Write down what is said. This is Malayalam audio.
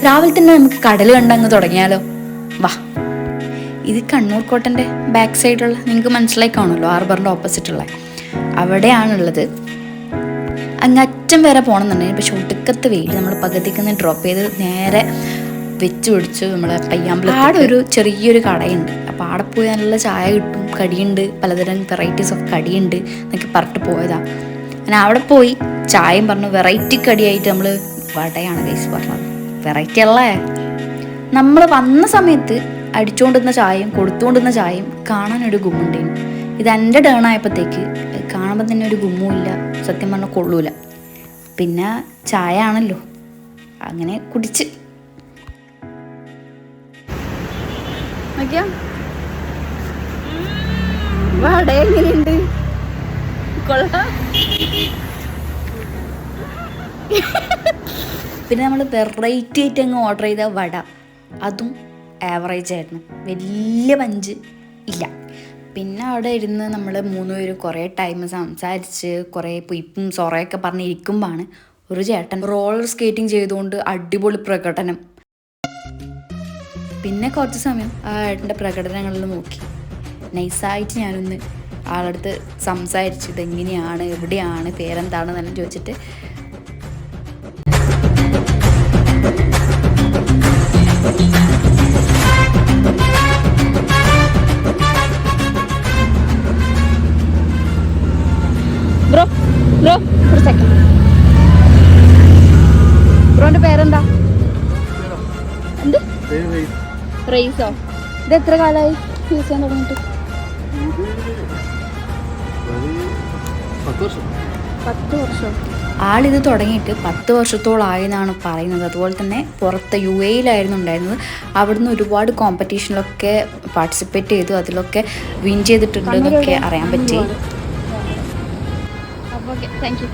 രാവിലെ തന്നെ നമുക്ക് കടൽ കണ്ടങ്ങ് തുടങ്ങിയാലോ? വാ. ഇത് കണ്ണൂർ കോട്ടൻ്റെ ബാക്ക് സൈഡുള്ള, നിങ്ങൾക്ക് മനസ്സിലായി കാണുമല്ലോ, ഹാർബറിൻ്റെ ഓപ്പോസിറ്റുള്ള അവിടെയാണുള്ളത്. അങ്ങറ്റം വരെ പോകണമെന്നുണ്ടെങ്കിൽ പക്ഷെ ഒടുക്കത്തെ വെയിൽ നമ്മൾ പകുതിക്കുന്ന ഡ്രോപ്പ് ചെയ്ത് നേരെ വെച്ച് പിടിച്ചു നമ്മളെ പയ്യാമ്പലം. ആടെ ഒരു ചെറിയൊരു കടയുണ്ട്. അപ്പോൾ ആടെ പോയി നല്ല ചായ കിട്ടും, കടിയുണ്ട്, പലതരം വെറൈറ്റീസ് ഓഫ് കടിയുണ്ട് എന്നൊക്കെ പറഞ്ഞിട്ട് പോയതാണ്. ഞാൻ അവിടെ പോയി ചായയും പറഞ്ഞു. വെറൈറ്റി കടിയായിട്ട് നമ്മൾ വടയാണ് ഗൈസ് പറഞ്ഞത്. വെറൈറ്റി അല്ലേ? നമ്മൾ വന്ന സമയത്ത് അടിച്ചുകൊണ്ടിരുന്ന ചായയും കൊടുത്തുകൊണ്ടിരുന്ന ചായയും കാണാനൊരു ഗുമ്മുണ്ടായിരുന്നു. ഇത് എൻ്റെ ടേൺ ആയപ്പോഴത്തേക്ക് കാണുമ്പോൾ തന്നെ ഒരു ഗുമ്മുമില്ല, സത്യം പറഞ്ഞാൽ കൊള്ളൂല. പിന്നെ ചായ ആണല്ലോ, അങ്ങനെ കുടിച്ച്. വട എങ്ങനെയുണ്ട്? കൊള്ളാം. പിന്നെ നമ്മൾ വെറൈറ്റി ആയിട്ട് അങ്ങ് ഓർഡർ ചെയ്ത വട, അതും ആവറേജ് ആയിരുന്നു, വലിയ പഞ്ച് ഇല്ല. പിന്നെ അവിടെ ഇരുന്ന് നമ്മൾ 3 പേരും കുറേ ടൈം സംസാരിച്ച് കുറേ പൊയ്പ്പും സൊറയൊക്കെ പറഞ്ഞിരിക്കുമ്പോഴാണ് ഒരു ചേട്ടൻ റോളർ സ്കേറ്റിംഗ് ചെയ്തുകൊണ്ട് അടിപൊളി പ്രകടനം. പിന്നെ കുറച്ച് സമയം ആ ഏട്ടൻ്റെ പ്രകടനങ്ങളിൽ നോക്കി. നൈസായിട്ട് ഞാനൊന്ന് ആളടുത്ത് സംസാരിച്ചു, ഇതെങ്ങനെയാണ്, എവിടെയാണ്, പേരെന്താണെന്നെല്ലാം ചോദിച്ചിട്ട്. ബ്രോ ബ്രോ ഒരു സെക്കൻഡ്, ബ്രോന്റെ പേരെന്താ? എന്ത്? റേസോ? ഇത് എത്ര കാലമായി യൂസ് ചെയ്യാൻ തുടങ്ങിയിട്ട്? 10 വർഷം. ആളിത് തുടങ്ങിയിട്ട് 10 വർഷത്തോളമായി എന്നാണ് പറയുന്നത്. അതുപോലെ തന്നെ പുറത്ത് UAE-യിലായിരുന്നു ഉണ്ടായിരുന്നത്. അവിടുന്ന് ഒരുപാട് കോമ്പറ്റീഷനിലൊക്കെ പാർട്ടിസിപ്പേറ്റ് ചെയ്തു, അതിലൊക്കെ വിൻ ചെയ്തിട്ടുണ്ടെന്നൊക്കെ അറിയാൻ പറ്റി. Thank you.